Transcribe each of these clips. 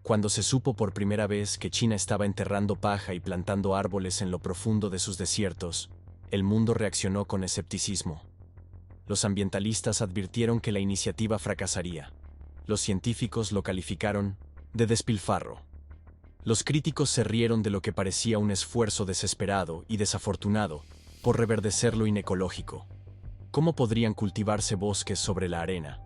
Cuando se supo por primera vez que China estaba enterrando paja y plantando árboles en lo profundo de sus desiertos, el mundo reaccionó con escepticismo. Los ambientalistas advirtieron que la iniciativa fracasaría. Los científicos lo calificaron de despilfarro. Los críticos se rieron de lo que parecía un esfuerzo desesperado y desafortunado por reverdecer lo inecológico. ¿Cómo podrían cultivarse bosques sobre la arena?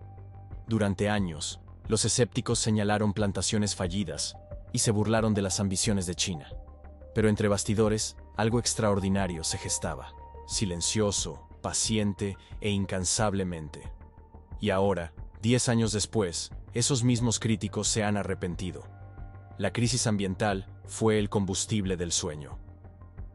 Durante años, los escépticos señalaron plantaciones fallidas y se burlaron de las ambiciones de China. Pero entre bastidores, algo extraordinario se gestaba, silencioso, paciente e incansablemente. Y ahora, 10 años después, esos mismos críticos se han arrepentido. La crisis ambiental fue el combustible del sueño.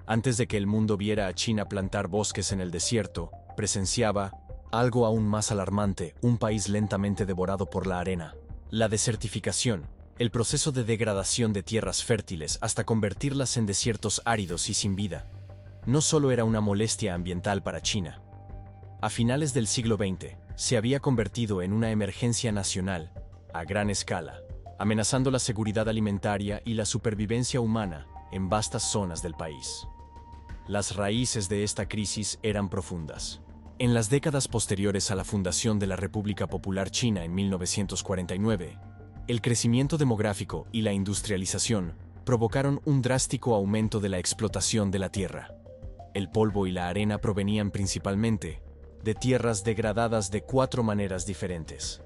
Antes de que el mundo viera a China plantar bosques en el desierto, presenciaba algo aún más alarmante, un país lentamente devorado por la arena. La desertificación, el proceso de degradación de tierras fértiles hasta convertirlas en desiertos áridos y sin vida, no solo era una molestia ambiental para China. A finales del siglo XX, se había convertido en una emergencia nacional, a gran escala, amenazando la seguridad alimentaria y la supervivencia humana en vastas zonas del país. Las raíces de esta crisis eran profundas. En las décadas posteriores a la fundación de la República Popular China en 1949, el crecimiento demográfico y la industrialización provocaron un drástico aumento de la explotación de la tierra. El polvo y la arena provenían principalmente de tierras degradadas de 4 maneras diferentes.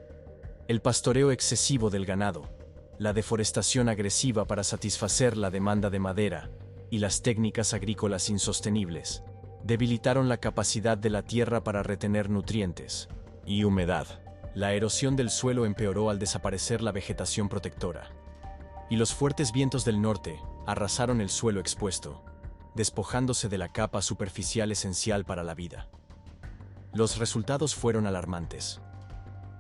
El pastoreo excesivo del ganado, la deforestación agresiva para satisfacer la demanda de madera y las técnicas agrícolas insostenibles debilitaron la capacidad de la tierra para retener nutrientes y humedad. La erosión del suelo empeoró al desaparecer la vegetación protectora. Y los fuertes vientos del norte arrasaron el suelo expuesto, despojándose de la capa superficial esencial para la vida. Los resultados fueron alarmantes.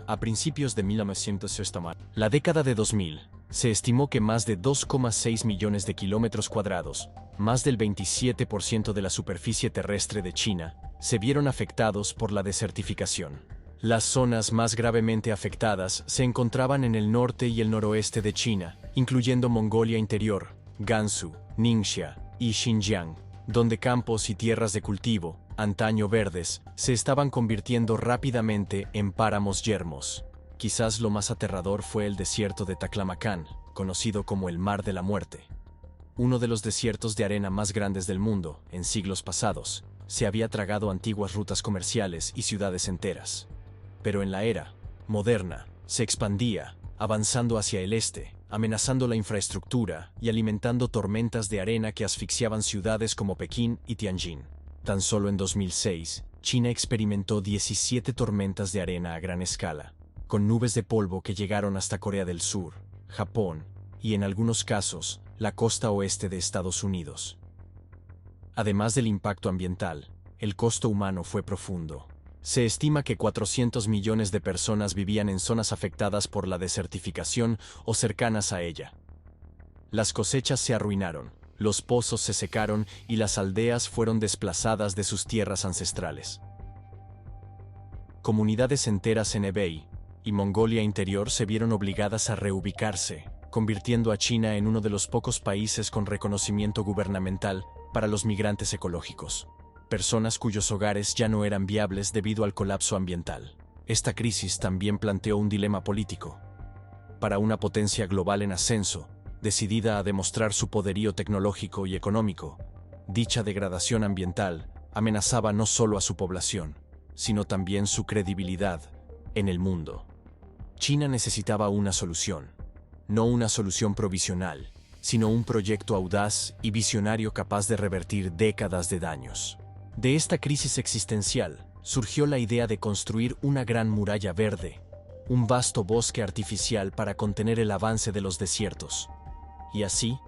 A principios de 1960, la década de 2000, se estimó que más de 2,6 millones de kilómetros cuadrados, más del 27% de la superficie terrestre de China, se vieron afectados por la desertificación. Las zonas más gravemente afectadas se encontraban en el norte y el noroeste de China, incluyendo Mongolia Interior, Gansu, Ningxia y Xinjiang, donde campos y tierras de cultivo, antaño verdes, se estaban convirtiendo rápidamente en páramos yermos. Quizás lo más aterrador fue el desierto de Taklamakan, conocido como el Mar de la Muerte. Uno de los desiertos de arena más grandes del mundo, en siglos pasados, se había tragado antiguas rutas comerciales y ciudades enteras. Pero en la era moderna, se expandía, avanzando hacia el este, amenazando la infraestructura y alimentando tormentas de arena que asfixiaban ciudades como Pekín y Tianjin. Tan solo en 2006, China experimentó 17 tormentas de arena a gran escala, con nubes de polvo que llegaron hasta Corea del Sur, Japón y, en algunos casos, la costa oeste de Estados Unidos. Además del impacto ambiental, el costo humano fue profundo. Se estima que 400 millones de personas vivían en zonas afectadas por la desertificación o cercanas a ella. Las cosechas se arruinaron, los pozos se secaron y las aldeas fueron desplazadas de sus tierras ancestrales. Comunidades enteras en Hebei y Mongolia Interior se vieron obligadas a reubicarse, convirtiendo a China en uno de los pocos países con reconocimiento gubernamental para los migrantes ecológicos. Personas cuyos hogares ya no eran viables debido al colapso ambiental. Esta crisis también planteó un dilema político. Para una potencia global en ascenso, decidida a demostrar su poderío tecnológico y económico, dicha degradación ambiental amenazaba no solo a su población, sino también su credibilidad en el mundo. China necesitaba una solución, no una solución provisional, sino un proyecto audaz y visionario capaz de revertir décadas de daños. De esta crisis existencial surgió la idea de construir una gran muralla verde, un vasto bosque artificial para contener el avance de los desiertos. Y así,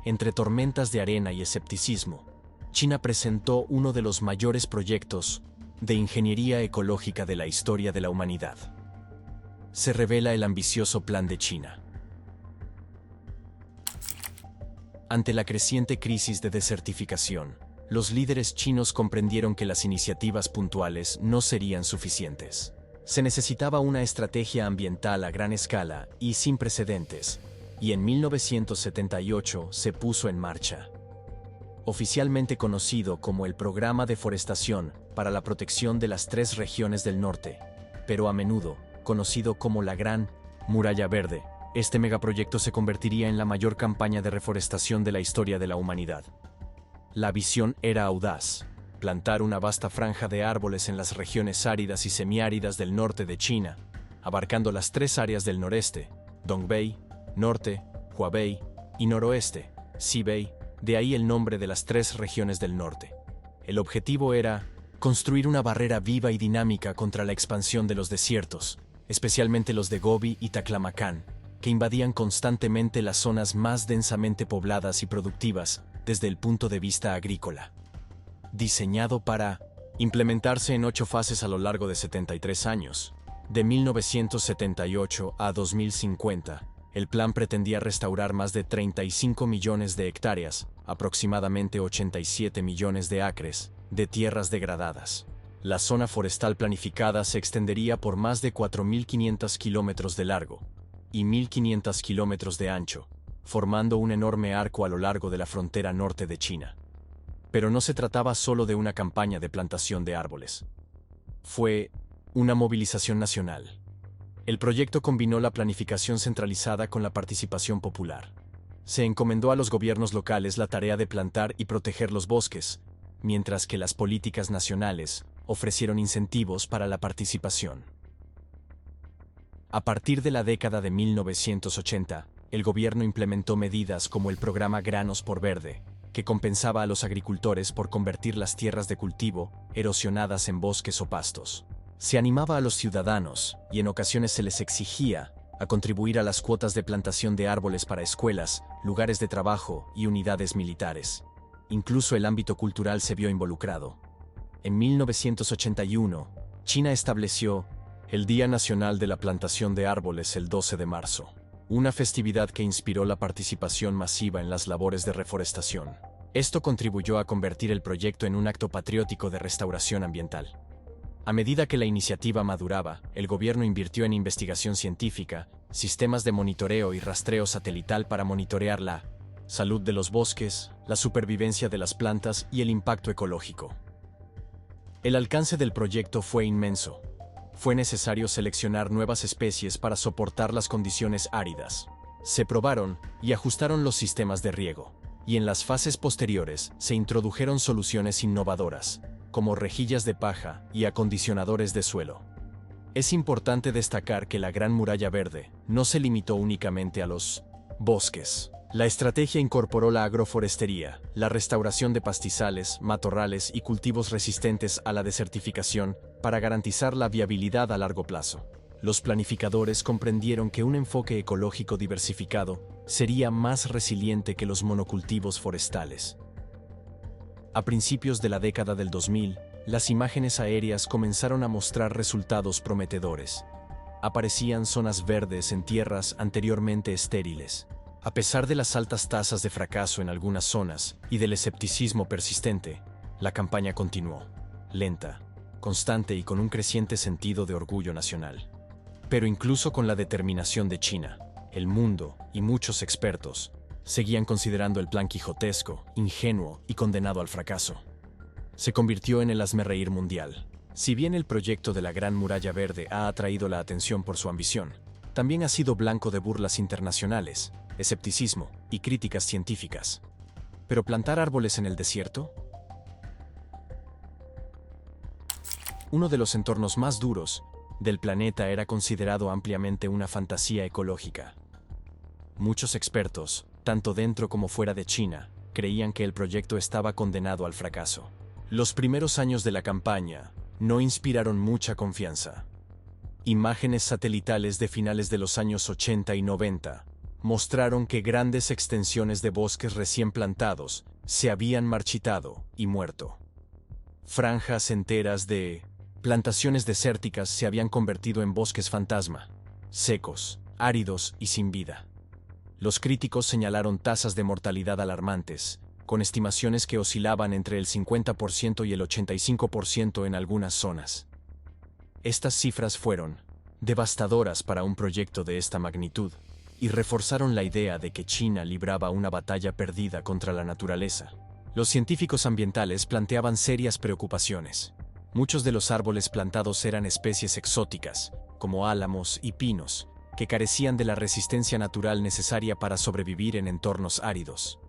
entre tormentas de arena y escepticismo, China presentó uno de los mayores proyectos de ingeniería ecológica de la historia de la humanidad. Se revela el ambicioso Plan de China. Ante la creciente crisis de desertificación, los líderes chinos comprendieron que las iniciativas puntuales no serían suficientes. Se necesitaba una estrategia ambiental a gran escala y sin precedentes, y en 1978 se puso en marcha. Oficialmente conocido como el Programa de Forestación para la Protección de las Tres Regiones del Norte, pero a menudo conocido como la Gran Muralla Verde, este megaproyecto se convertiría en la mayor campaña de reforestación de la historia de la humanidad. La visión era audaz: plantar una vasta franja de árboles en las regiones áridas y semiáridas del norte de China, abarcando las tres áreas del noreste, Dongbei, norte, Huabei, y noroeste, Xibei, de ahí el nombre de las tres regiones del norte. El objetivo era construir una barrera viva y dinámica contra la expansión de los desiertos, especialmente los de Gobi y Taklamakan, que invadían constantemente las zonas más densamente pobladas y productivas desde el punto de vista agrícola. Diseñado para implementarse en 8 fases a lo largo de 73 años, de 1978 a 2050, el plan pretendía restaurar más de 35 millones de hectáreas, aproximadamente 87 millones de acres, de tierras degradadas. La zona forestal planificada se extendería por más de 4.500 kilómetros de largo y 1.500 kilómetros de ancho, formando un enorme arco a lo largo de la frontera norte de China. Pero no se trataba solo de una campaña de plantación de árboles. Fue una movilización nacional. El proyecto combinó la planificación centralizada con la participación popular. Se encomendó a los gobiernos locales la tarea de plantar y proteger los bosques, mientras que las políticas nacionales ofrecieron incentivos para la participación. A partir de la década de 1980, el gobierno implementó medidas como el programa Granos por Verde, que compensaba a los agricultores por convertir las tierras de cultivo erosionadas en bosques o pastos. Se animaba a los ciudadanos, y en ocasiones se les exigía, a contribuir a las cuotas de plantación de árboles para escuelas, lugares de trabajo y unidades militares. Incluso el ámbito cultural se vio involucrado. En 1981, China estableció el Día Nacional de la Plantación de Árboles el 12 de marzo, una festividad que inspiró la participación masiva en las labores de reforestación. Esto contribuyó a convertir el proyecto en un acto patriótico de restauración ambiental. A medida que la iniciativa maduraba, el gobierno invirtió en investigación científica, sistemas de monitoreo y rastreo satelital para monitorear la salud de los bosques, la supervivencia de las plantas y el impacto ecológico. El alcance del proyecto fue inmenso. Fue necesario seleccionar nuevas especies para soportar las condiciones áridas. Se probaron y ajustaron los sistemas de riego, y en las fases posteriores se introdujeron soluciones innovadoras, como rejillas de paja y acondicionadores de suelo. Es importante destacar que la Gran Muralla Verde no se limitó únicamente a los bosques. La estrategia incorporó la agroforestería, la restauración de pastizales, matorrales y cultivos resistentes a la desertificación para garantizar la viabilidad a largo plazo. Los planificadores comprendieron que un enfoque ecológico diversificado sería más resiliente que los monocultivos forestales. A principios de la década del 2000, las imágenes aéreas comenzaron a mostrar resultados prometedores. Aparecían zonas verdes en tierras anteriormente estériles. A pesar de las altas tasas de fracaso en algunas zonas y del escepticismo persistente, la campaña continuó, lenta, constante y con un creciente sentido de orgullo nacional. Pero incluso con la determinación de China, el mundo y muchos expertos seguían considerando el plan quijotesco, ingenuo y condenado al fracaso. Se convirtió en el hazmerreír mundial. Si bien el proyecto de la Gran Muralla Verde ha atraído la atención por su ambición, también ha sido blanco de burlas internacionales, escepticismo y críticas científicas. ¿Pero plantar árboles en el desierto? Uno de los entornos más duros del planeta era considerado ampliamente una fantasía ecológica. Muchos expertos, tanto dentro como fuera de China, creían que el proyecto estaba condenado al fracaso. Los primeros años de la campaña no inspiraron mucha confianza. Imágenes satelitales de finales de los años 80 y 90 mostraron que grandes extensiones de bosques recién plantados se habían marchitado y muerto. Franjas enteras de plantaciones desérticas se habían convertido en bosques fantasma, secos, áridos y sin vida. Los críticos señalaron tasas de mortalidad alarmantes, con estimaciones que oscilaban entre el 50% y el 85% en algunas zonas. Estas cifras fueron devastadoras para un proyecto de esta magnitud, y reforzaron la idea de que China libraba una batalla perdida contra la naturaleza. Los científicos ambientales planteaban serias preocupaciones. Muchos de los árboles plantados eran especies exóticas, como álamos y pinos, que carecían de la resistencia natural necesaria para sobrevivir en entornos áridos.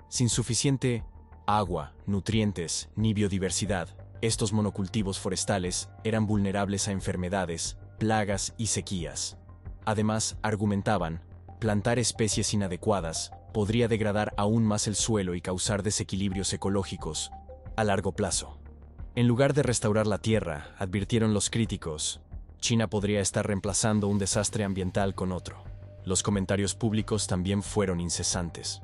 Sin suficiente agua, nutrientes ni biodiversidad, estos monocultivos forestales eran vulnerables a enfermedades, plagas y sequías. Además, argumentaban, plantar especies inadecuadas podría degradar aún más el suelo y causar desequilibrios ecológicos a largo plazo. En lugar de restaurar la tierra, advirtieron los críticos, China podría estar reemplazando un desastre ambiental con otro. Los comentarios públicos también fueron incesantes.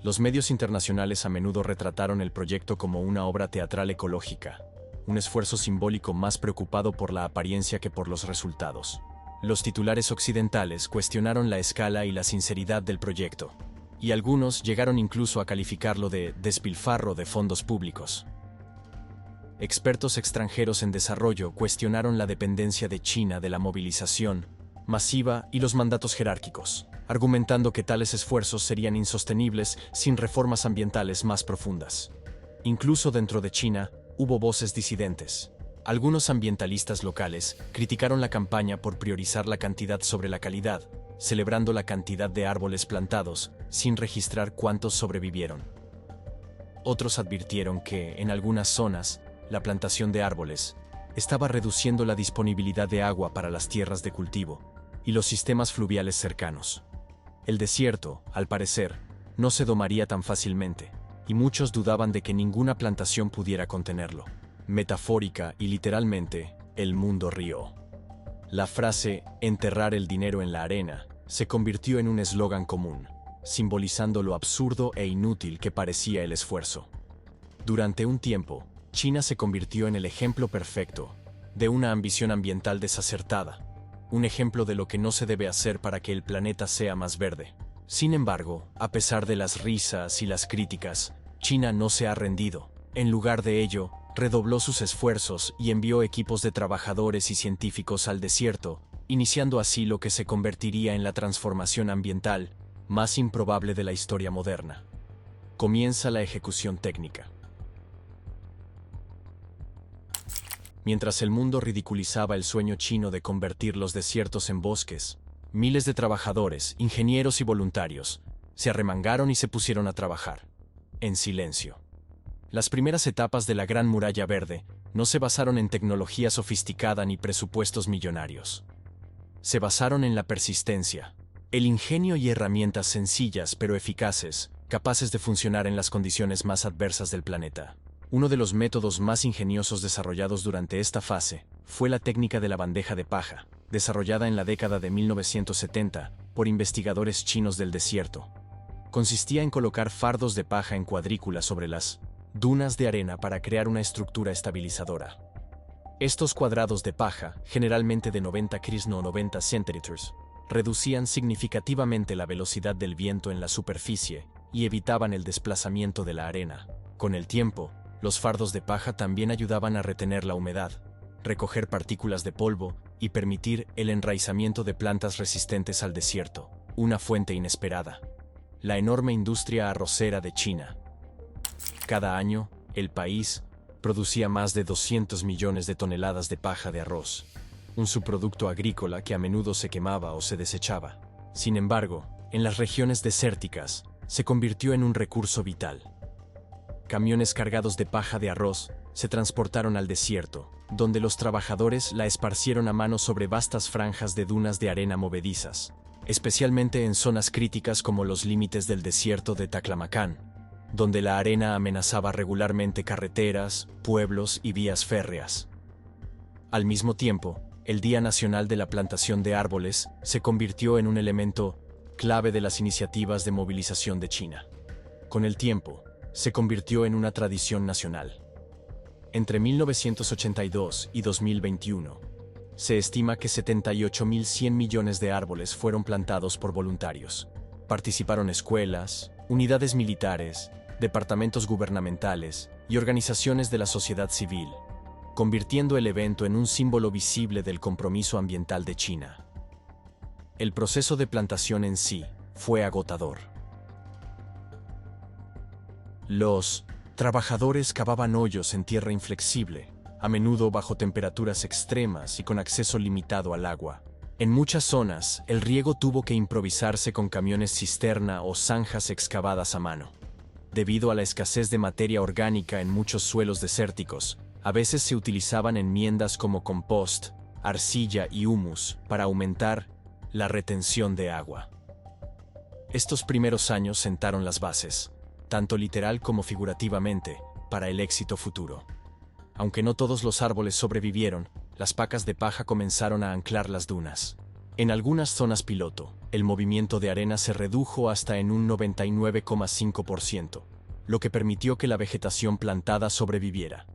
Los medios internacionales a menudo retrataron el proyecto como una obra teatral ecológica, un esfuerzo simbólico más preocupado por la apariencia que por los resultados. Los titulares occidentales cuestionaron la escala y la sinceridad del proyecto, y algunos llegaron incluso a calificarlo de despilfarro de fondos públicos. Expertos extranjeros en desarrollo cuestionaron la dependencia de China de la movilización masiva y los mandatos jerárquicos, argumentando que tales esfuerzos serían insostenibles sin reformas ambientales más profundas. Incluso dentro de China, hubo voces disidentes. Algunos ambientalistas locales criticaron la campaña por priorizar la cantidad sobre la calidad, celebrando la cantidad de árboles plantados sin registrar cuántos sobrevivieron. Otros advirtieron que, en algunas zonas, la plantación de árboles estaba reduciendo la disponibilidad de agua para las tierras de cultivo y los sistemas fluviales cercanos. El desierto, al parecer, no se domaría tan fácilmente, y muchos dudaban de que ninguna plantación pudiera contenerlo. Metafórica y literalmente, el mundo rió. La frase «enterrar el dinero en la arena» se convirtió en un eslogan común, simbolizando lo absurdo e inútil que parecía el esfuerzo. Durante un tiempo, China se convirtió en el ejemplo perfecto de una ambición ambiental desacertada, un ejemplo de lo que no se debe hacer para que el planeta sea más verde. Sin embargo, a pesar de las risas y las críticas, China no se ha rendido. En lugar de ello, redobló sus esfuerzos y envió equipos de trabajadores y científicos al desierto, iniciando así lo que se convertiría en la transformación ambiental más improbable de la historia moderna. Comienza la ejecución técnica. Mientras el mundo ridiculizaba el sueño chino de convertir los desiertos en bosques, miles de trabajadores, ingenieros y voluntarios se arremangaron y se pusieron a trabajar, en silencio. Las primeras etapas de la Gran Muralla Verde no se basaron en tecnología sofisticada ni presupuestos millonarios. Se basaron en la persistencia, el ingenio y herramientas sencillas pero eficaces, capaces de funcionar en las condiciones más adversas del planeta. Uno de los métodos más ingeniosos desarrollados durante esta fase fue la técnica de la bandeja de paja, desarrollada en la década de 1970 por investigadores chinos del desierto. Consistía en colocar fardos de paja en cuadrícula sobre las dunas de arena para crear una estructura estabilizadora. Estos cuadrados de paja, generalmente de 90 krishna o 90 centímetros, reducían significativamente la velocidad del viento en la superficie y evitaban el desplazamiento de la arena. Con el tiempo, los fardos de paja también ayudaban a retener la humedad, recoger partículas de polvo y permitir el enraizamiento de plantas resistentes al desierto, una fuente inesperada. La enorme industria arrocera de China. Cada año, el país producía más de 200 millones de toneladas de paja de arroz, un subproducto agrícola que a menudo se quemaba o se desechaba. Sin embargo, en las regiones desérticas, se convirtió en un recurso vital. Camiones cargados de paja de arroz se transportaron al desierto, donde los trabajadores la esparcieron a mano sobre vastas franjas de dunas de arena movedizas, especialmente en zonas críticas como los límites del desierto de Taklamakan, donde la arena amenazaba regularmente carreteras, pueblos y vías férreas. Al mismo tiempo, el Día Nacional de la Plantación de Árboles se convirtió en un elemento clave de las iniciativas de movilización de China. Con el tiempo, se convirtió en una tradición nacional. Entre 1982 y 2021, se estima que 78.100 millones de árboles fueron plantados por voluntarios. Participaron escuelas, unidades militares, departamentos gubernamentales y organizaciones de la sociedad civil, convirtiendo el evento en un símbolo visible del compromiso ambiental de China. El proceso de plantación en sí fue agotador. Los trabajadores cavaban hoyos en tierra inflexible, a menudo bajo temperaturas extremas y con acceso limitado al agua. En muchas zonas, el riego tuvo que improvisarse con camiones cisterna o zanjas excavadas a mano. Debido a la escasez de materia orgánica en muchos suelos desérticos, a veces se utilizaban enmiendas como compost, arcilla y humus para aumentar la retención de agua. Estos primeros años sentaron las bases, tanto literal como figurativamente, para el éxito futuro. Aunque no todos los árboles sobrevivieron, las pacas de paja comenzaron a anclar las dunas. En algunas zonas piloto, el movimiento de arena se redujo hasta en un 99,5%, lo que permitió que la vegetación plantada sobreviviera.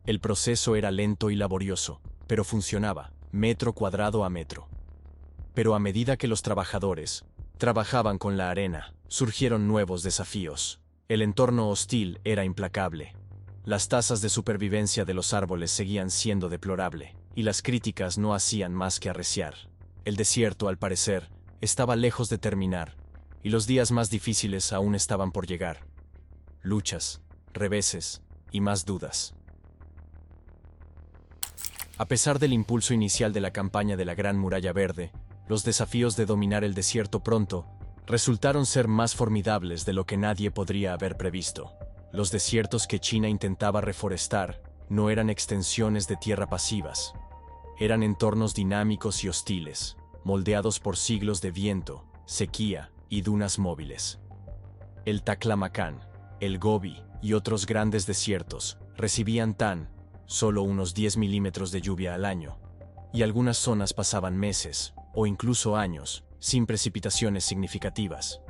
El proceso era lento y laborioso, pero funcionaba, metro cuadrado a metro. Pero a medida que los trabajadores trabajaban con la arena, surgieron nuevos desafíos. El entorno hostil era implacable. Las tasas de supervivencia de los árboles seguían siendo deplorable, y las críticas no hacían más que arreciar. El desierto, al parecer, estaba lejos de terminar, y los días más difíciles aún estaban por llegar. Luchas, reveses y más dudas. A pesar del impulso inicial de la campaña de la Gran Muralla Verde, los desafíos de dominar el desierto pronto resultaron ser más formidables de lo que nadie podría haber previsto. Los desiertos que China intentaba reforestar no eran extensiones de tierra pasivas. Eran entornos dinámicos y hostiles, moldeados por siglos de viento, sequía y dunas móviles. El Taklamakan, el Gobi y otros grandes desiertos recibían solo unos 10 milímetros de lluvia al año, y algunas zonas pasaban meses, o incluso años, sin precipitaciones significativas.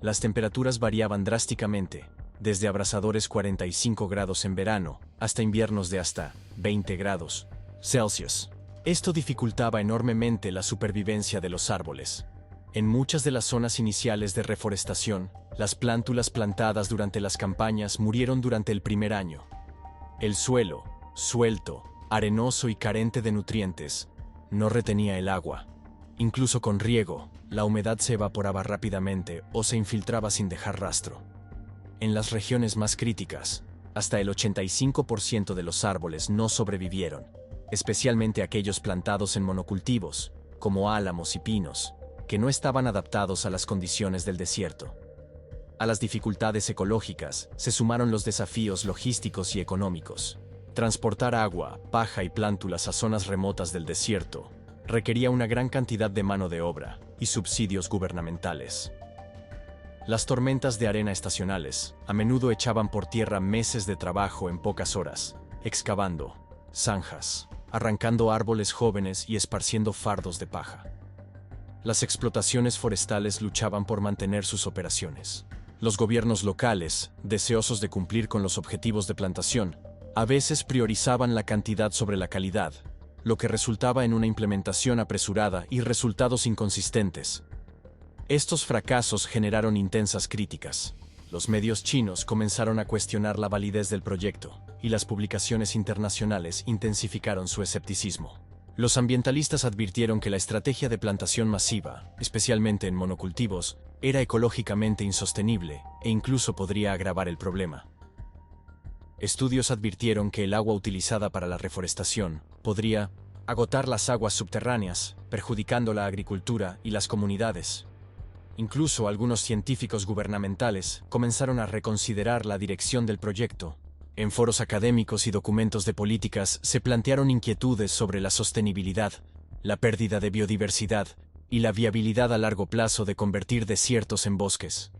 Las temperaturas variaban drásticamente, desde abrasadores 45 grados en verano hasta inviernos de hasta 20 grados Celsius. Esto dificultaba enormemente la supervivencia de los árboles. En muchas de las zonas iniciales de reforestación, las plántulas plantadas durante las campañas murieron durante el primer año. El suelo, suelto, arenoso y carente de nutrientes, no retenía el agua. Incluso con riego, la humedad se evaporaba rápidamente o se infiltraba sin dejar rastro. En las regiones más críticas, hasta el 85% de los árboles no sobrevivieron, especialmente aquellos plantados en monocultivos, como álamos y pinos, que no estaban adaptados a las condiciones del desierto. A las dificultades ecológicas se sumaron los desafíos logísticos y económicos. Transportar agua, paja y plántulas a zonas remotas del desierto requería una gran cantidad de mano de obra y subsidios gubernamentales. Las tormentas de arena estacionales a menudo echaban por tierra meses de trabajo en pocas horas, excavando zanjas, arrancando árboles jóvenes y esparciendo fardos de paja. Las explotaciones forestales luchaban por mantener sus operaciones. Los gobiernos locales, deseosos de cumplir con los objetivos de plantación, a veces priorizaban la cantidad sobre la calidad, lo que resultaba en una implementación apresurada y resultados inconsistentes. Estos fracasos generaron intensas críticas. Los medios chinos comenzaron a cuestionar la validez del proyecto, y las publicaciones internacionales intensificaron su escepticismo. Los ambientalistas advirtieron que la estrategia de plantación masiva, especialmente en monocultivos, era ecológicamente insostenible e incluso podría agravar el problema. Estudios advirtieron que el agua utilizada para la reforestación podría agotar las aguas subterráneas, perjudicando la agricultura y las comunidades. Incluso algunos científicos gubernamentales comenzaron a reconsiderar la dirección del proyecto. En foros académicos y documentos de políticas se plantearon inquietudes sobre la sostenibilidad, la pérdida de biodiversidad y la viabilidad a largo plazo de convertir desiertos en bosques.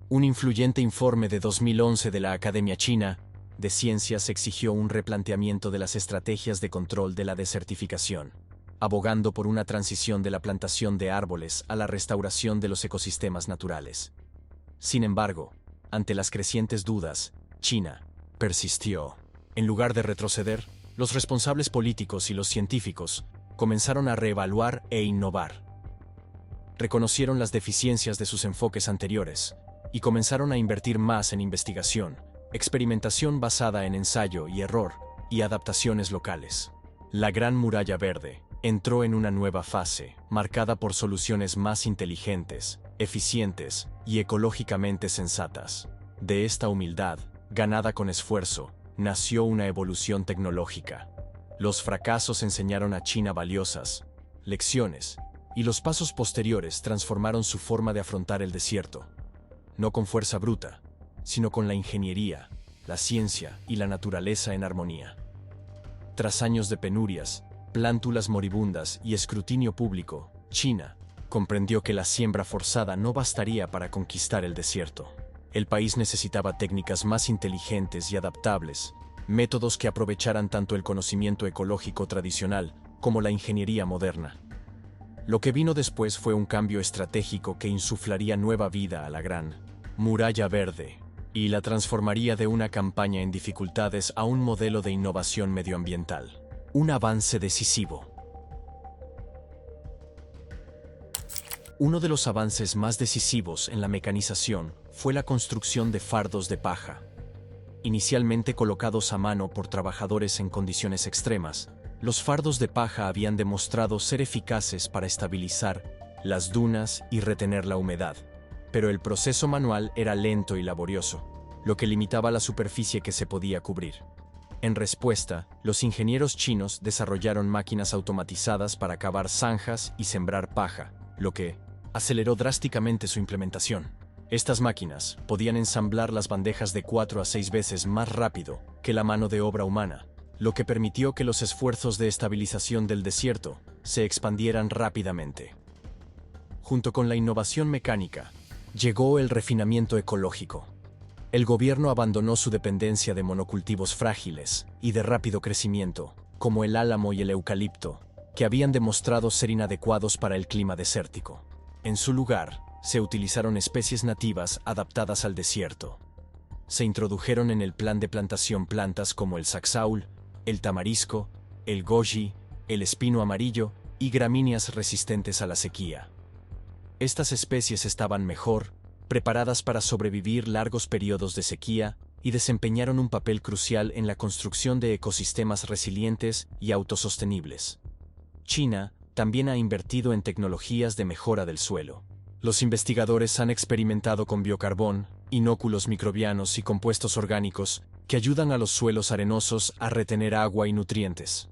Un influyente informe de 2011 de la Academia China de Ciencias exigió un replanteamiento de las estrategias de control de la desertificación, abogando por una transición de la plantación de árboles a la restauración de los ecosistemas naturales. Sin embargo, ante las crecientes dudas, China persistió. En lugar de retroceder, los responsables políticos y los científicos comenzaron a reevaluar e innovar. Reconocieron las deficiencias de sus enfoques anteriores y comenzaron a invertir más en investigación, experimentación basada en ensayo y error, y adaptaciones locales. La Gran Muralla Verde entró en una nueva fase, marcada por soluciones más inteligentes, eficientes y ecológicamente sensatas. De esta humildad, ganada con esfuerzo, nació una evolución tecnológica. Los fracasos enseñaron a China valiosas lecciones, y los pasos posteriores transformaron su forma de afrontar el desierto. No con fuerza bruta, sino con la ingeniería, la ciencia y la naturaleza en armonía. Tras años de penurias, plántulas moribundas y escrutinio público, China comprendió que la siembra forzada no bastaría para conquistar el desierto. El país necesitaba técnicas más inteligentes y adaptables, métodos que aprovecharan tanto el conocimiento ecológico tradicional como la ingeniería moderna. Lo que vino después fue un cambio estratégico que insuflaría nueva vida a la Gran Muralla Verde y la transformaría de una campaña en dificultades a un modelo de innovación medioambiental. Un avance decisivo. Uno de los avances más decisivos en la mecanización fue la construcción de fardos de paja. Inicialmente colocados a mano por trabajadores en condiciones extremas, los fardos de paja habían demostrado ser eficaces para estabilizar las dunas y retener la humedad, pero el proceso manual era lento y laborioso, lo que limitaba la superficie que se podía cubrir. En respuesta, los ingenieros chinos desarrollaron máquinas automatizadas para cavar zanjas y sembrar paja, lo que aceleró drásticamente su implementación. Estas máquinas podían ensamblar las bandejas de 4 a 6 veces más rápido que la mano de obra humana, lo que permitió que los esfuerzos de estabilización del desierto se expandieran rápidamente. Junto con la innovación mecánica, llegó el refinamiento ecológico. El gobierno abandonó su dependencia de monocultivos frágiles y de rápido crecimiento, como el álamo y el eucalipto, que habían demostrado ser inadecuados para el clima desértico. En su lugar, se utilizaron especies nativas adaptadas al desierto. Se introdujeron en el plan de plantación plantas como el saxaul, el tamarisco, el goji, el espino amarillo y gramíneas resistentes a la sequía. Estas especies estaban mejor preparadas para sobrevivir largos periodos de sequía y desempeñaron un papel crucial en la construcción de ecosistemas resilientes y autosostenibles. China también ha invertido en tecnologías de mejora del suelo. Los investigadores han experimentado con biocarbón, inóculos microbianos y compuestos orgánicos que ayudan a los suelos arenosos a retener agua y nutrientes.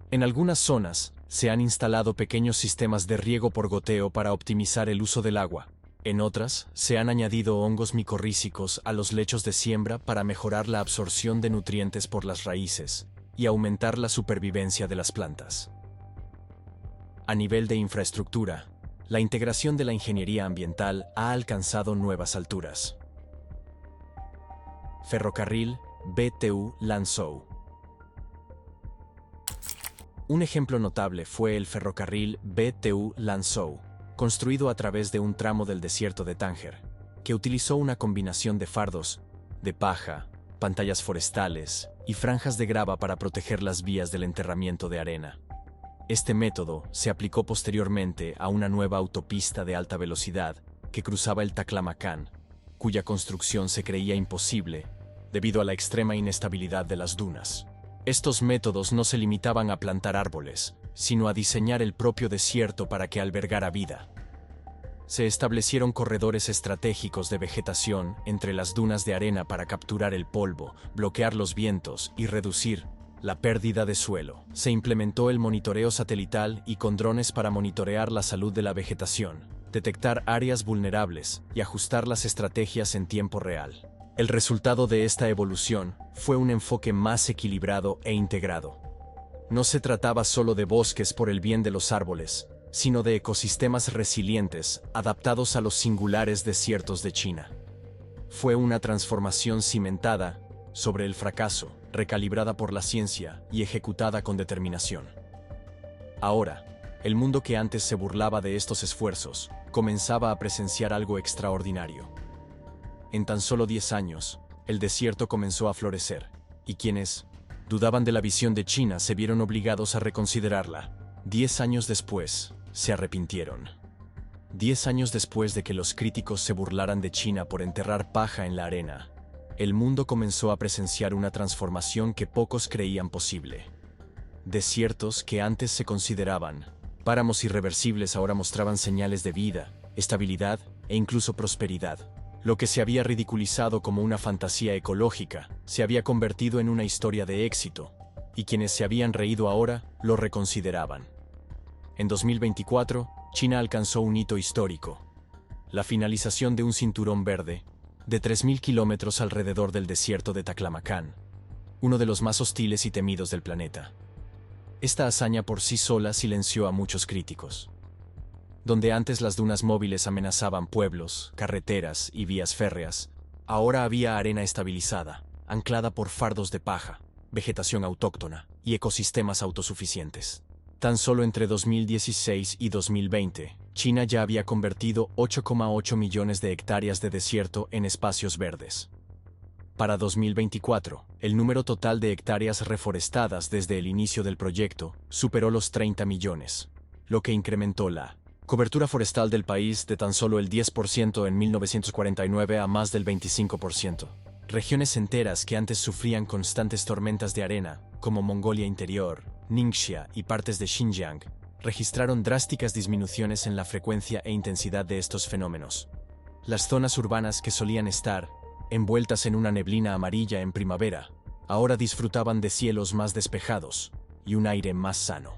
En algunas zonas, se han instalado pequeños sistemas de riego por goteo para optimizar el uso del agua. En otras, se han añadido hongos micorrízicos a los lechos de siembra para mejorar la absorción de nutrientes por las raíces y aumentar la supervivencia de las plantas. A nivel de infraestructura, la integración de la ingeniería ambiental ha alcanzado nuevas alturas. Ferrocarril BTU Lanzhou. Un ejemplo notable fue el ferrocarril BTU Lanzhou, construido a través de un tramo del desierto de Tánger, que utilizó una combinación de fardos, de paja, pantallas forestales y franjas de grava para proteger las vías del enterramiento de arena. Este método se aplicó posteriormente a una nueva autopista de alta velocidad que cruzaba el Taklamakan, cuya construcción se creía imposible debido a la extrema inestabilidad de las dunas. Estos métodos no se limitaban a plantar árboles, sino a diseñar el propio desierto para que albergara vida. Se establecieron corredores estratégicos de vegetación entre las dunas de arena para capturar el polvo, bloquear los vientos y reducir la pérdida de suelo. Se implementó el monitoreo satelital y con drones para monitorear la salud de la vegetación, detectar áreas vulnerables y ajustar las estrategias en tiempo real. El resultado de esta evolución fue un enfoque más equilibrado e integrado. No se trataba solo de bosques por el bien de los árboles, sino de ecosistemas resilientes adaptados a los singulares desiertos de China. Fue una transformación cimentada sobre el fracaso, recalibrada por la ciencia y ejecutada con determinación. Ahora, el mundo que antes se burlaba de estos esfuerzos comenzaba a presenciar algo extraordinario. En tan solo 10 años, el desierto comenzó a florecer, y quienes dudaban de la visión de China se vieron obligados a reconsiderarla. 10 años después, se arrepintieron. 10 años después de que los críticos se burlaran de China por enterrar paja en la arena, el mundo comenzó a presenciar una transformación que pocos creían posible. Desiertos que antes se consideraban páramos irreversibles ahora mostraban señales de vida, estabilidad e incluso prosperidad. Lo que se había ridiculizado como una fantasía ecológica se había convertido en una historia de éxito, y quienes se habían reído ahora lo reconsideraban. En 2024, China alcanzó un hito histórico: la finalización de un cinturón verde de 3.000 kilómetros alrededor del desierto de Taklamakan, uno de los más hostiles y temidos del planeta. Esta hazaña por sí sola silenció a muchos críticos. Donde antes las dunas móviles amenazaban pueblos, carreteras y vías férreas, ahora había arena estabilizada, anclada por fardos de paja, vegetación autóctona y ecosistemas autosuficientes. Tan solo entre 2016 y 2020, China ya había convertido 8,8 millones de hectáreas de desierto en espacios verdes. Para 2024, el número total de hectáreas reforestadas desde el inicio del proyecto superó los 30 millones, lo que incrementó la cobertura forestal del país de tan solo el 10% en 1949 a más del 25%. Regiones enteras que antes sufrían constantes tormentas de arena, como Mongolia Interior, Ningxia y partes de Xinjiang, registraron drásticas disminuciones en la frecuencia e intensidad de estos fenómenos. Las zonas urbanas que solían estar envueltas en una neblina amarilla en primavera, ahora disfrutaban de cielos más despejados y un aire más sano.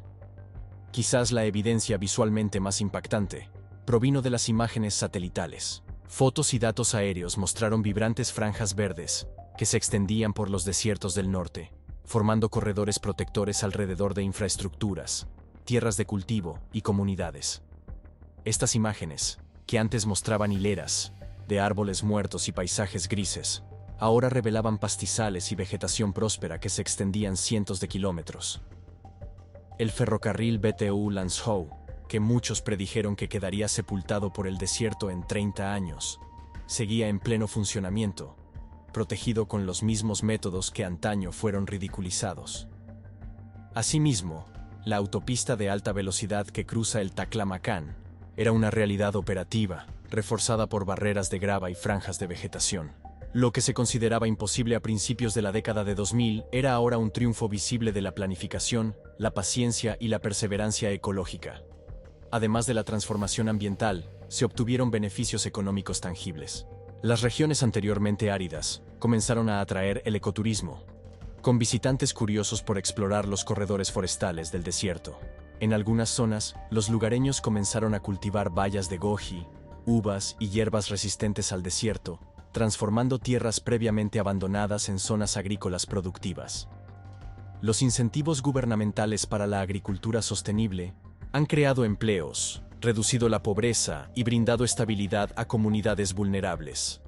Quizás la evidencia visualmente más impactante provino de las imágenes satelitales. Fotos y datos aéreos mostraron vibrantes franjas verdes que se extendían por los desiertos del norte, formando corredores protectores alrededor de infraestructuras, tierras de cultivo y comunidades. Estas imágenes, que antes mostraban hileras de árboles muertos y paisajes grises, ahora revelaban pastizales y vegetación próspera que se extendían cientos de kilómetros. El ferrocarril BTU-Lanzhou, que muchos predijeron que quedaría sepultado por el desierto en 30 años, seguía en pleno funcionamiento, protegido con los mismos métodos que antaño fueron ridiculizados. Asimismo, la autopista de alta velocidad que cruza el Taklamakan era una realidad operativa, reforzada por barreras de grava y franjas de vegetación. Lo que se consideraba imposible a principios de la década de 2000 era ahora un triunfo visible de la planificación, la paciencia y la perseverancia ecológica. Además de la transformación ambiental, se obtuvieron beneficios económicos tangibles. Las regiones anteriormente áridas comenzaron a atraer el ecoturismo, con visitantes curiosos por explorar los corredores forestales del desierto. En algunas zonas, los lugareños comenzaron a cultivar bayas de goji, uvas y hierbas resistentes al desierto, transformando tierras previamente abandonadas en zonas agrícolas productivas. Los incentivos gubernamentales para la agricultura sostenible han creado empleos, reducido la pobreza y brindado estabilidad a comunidades vulnerables.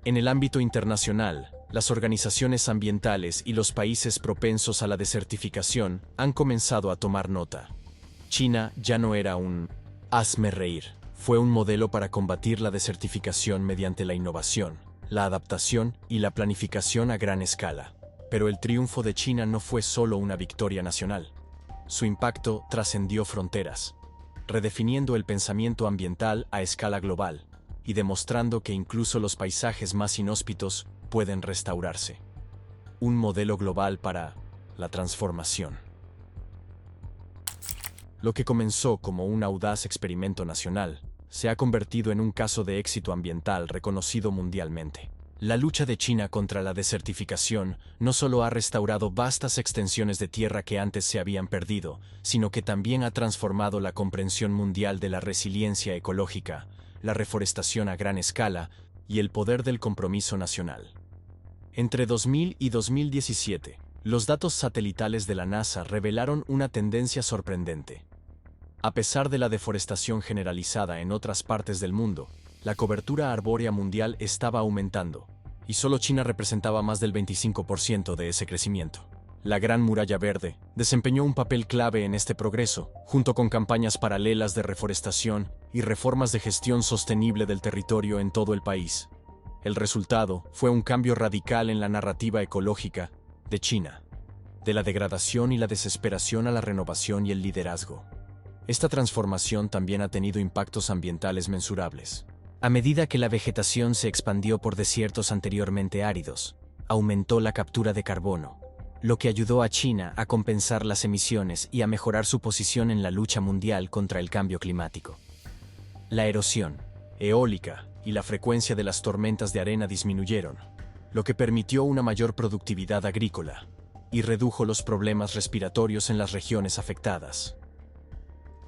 En el ámbito internacional, las organizaciones ambientales y los países propensos a la desertificación han comenzado a tomar nota. China ya no era un hazme reír, fue un modelo para combatir la desertificación mediante la innovación, la adaptación y la planificación a gran escala. Pero el triunfo de China no fue solo una victoria nacional. Su impacto trascendió fronteras, redefiniendo el pensamiento ambiental a escala global y demostrando que incluso los paisajes más inhóspitos pueden restaurarse. Un modelo global para la transformación. Lo que comenzó como un audaz experimento nacional se ha convertido en un caso de éxito ambiental reconocido mundialmente. La lucha de China contra la desertificación no solo ha restaurado vastas extensiones de tierra que antes se habían perdido, sino que también ha transformado la comprensión mundial de la resiliencia ecológica, la reforestación a gran escala y el poder del compromiso nacional. Entre 2000 y 2017, los datos satelitales de la NASA revelaron una tendencia sorprendente. A pesar de la deforestación generalizada en otras partes del mundo, la cobertura arbórea mundial estaba aumentando, y solo China representaba más del 25% de ese crecimiento. La Gran Muralla Verde desempeñó un papel clave en este progreso, junto con campañas paralelas de reforestación y reformas de gestión sostenible del territorio en todo el país. El resultado fue un cambio radical en la narrativa ecológica de China, de la degradación y la desesperación a la renovación y el liderazgo. Esta transformación también ha tenido impactos ambientales mensurables. A medida que la vegetación se expandió por desiertos anteriormente áridos, aumentó la captura de carbono, lo que ayudó a China a compensar las emisiones y a mejorar su posición en la lucha mundial contra el cambio climático. La erosión eólica y la frecuencia de las tormentas de arena disminuyeron, lo que permitió una mayor productividad agrícola y redujo los problemas respiratorios en las regiones afectadas.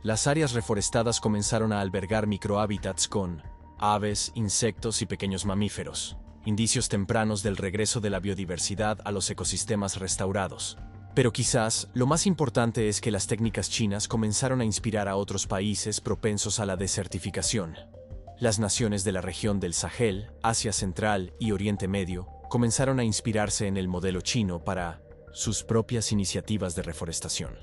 Las áreas reforestadas comenzaron a albergar microhábitats con aves, insectos y pequeños mamíferos, indicios tempranos del regreso de la biodiversidad a los ecosistemas restaurados. Pero quizás lo más importante es que las técnicas chinas comenzaron a inspirar a otros países propensos a la desertificación. Las naciones de la región del Sahel, Asia Central y Oriente Medio comenzaron a inspirarse en el modelo chino para sus propias iniciativas de reforestación.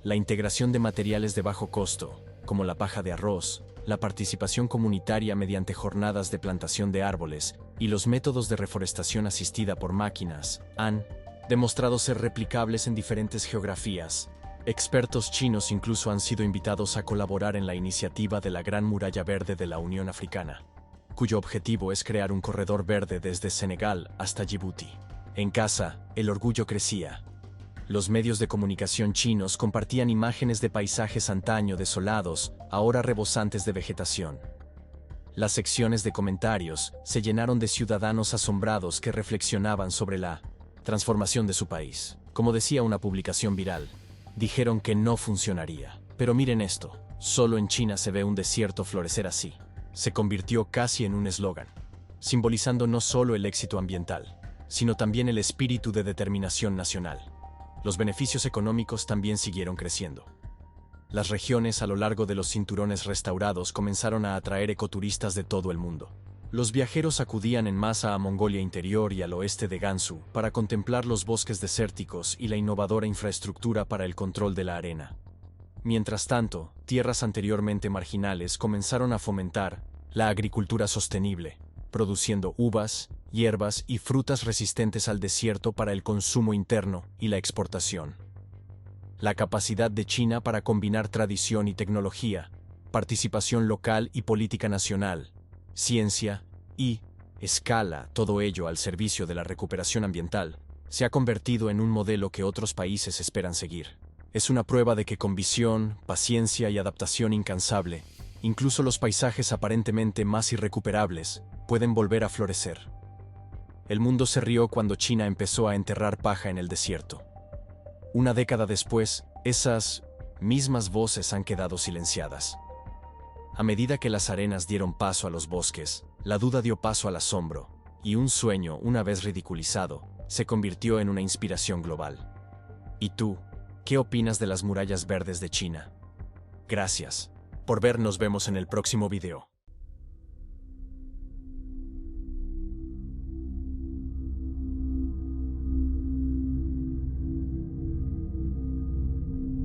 La integración de materiales de bajo costo, como la paja de arroz, la participación comunitaria mediante jornadas de plantación de árboles y los métodos de reforestación asistida por máquinas, han demostrado ser replicables en diferentes geografías. Expertos chinos incluso han sido invitados a colaborar en la iniciativa de la Gran Muralla Verde de la Unión Africana, cuyo objetivo es crear un corredor verde desde Senegal hasta Djibouti. En casa, el orgullo crecía. Los medios de comunicación chinos compartían imágenes de paisajes antaño desolados, ahora rebosantes de vegetación. Las secciones de comentarios se llenaron de ciudadanos asombrados que reflexionaban sobre la transformación de su país. Como decía una publicación viral, dijeron que no funcionaría. Pero miren esto, solo en China se ve un desierto florecer así. Se convirtió casi en un eslogan, simbolizando no solo el éxito ambiental, sino también el espíritu de determinación nacional. Los beneficios económicos también siguieron creciendo. Las regiones a lo largo de los cinturones restaurados comenzaron a atraer ecoturistas de todo el mundo. Los viajeros acudían en masa a Mongolia Interior y al oeste de Gansu para contemplar los bosques desérticos y la innovadora infraestructura para el control de la arena. Mientras tanto, tierras anteriormente marginales comenzaron a fomentar la agricultura sostenible, produciendo uvas, hierbas y frutas resistentes al desierto para el consumo interno y la exportación. La capacidad de China para combinar tradición y tecnología, participación local y política nacional, ciencia y escala, todo ello al servicio de la recuperación ambiental, se ha convertido en un modelo que otros países esperan seguir. Es una prueba de que con visión, paciencia y adaptación incansable, incluso los paisajes aparentemente más irrecuperables pueden volver a florecer. El mundo se rió cuando China empezó a enterrar paja en el desierto. Una década después, esas mismas voces han quedado silenciadas. A medida que las arenas dieron paso a los bosques, la duda dio paso al asombro, y un sueño, una vez ridiculizado, se convirtió en una inspiración global. ¿Y tú, qué opinas de las murallas verdes de China? Gracias por ver, nos vemos en el próximo video.